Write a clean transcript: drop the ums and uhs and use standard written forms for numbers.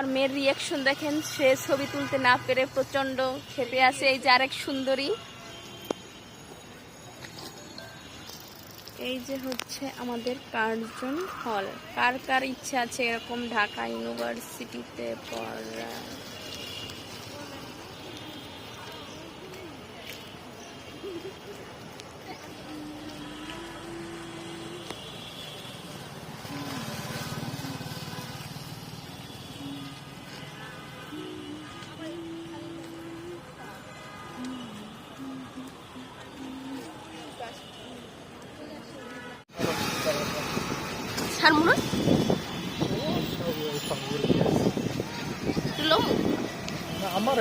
আমার মেয়ের রিয়াকশন দেখেন, সে ছবি তুলতে না পেরে প্রচন্ড ক্ষেপে আছে। এই যে আরেক সুন্দরী, এই যে হচ্ছে আমাদের কার্জন হল। কার কার ইচ্ছা আছে এরকম ঢাকা ইউনিভার্সিটিতে পড়া? ছাড়মুনা আমার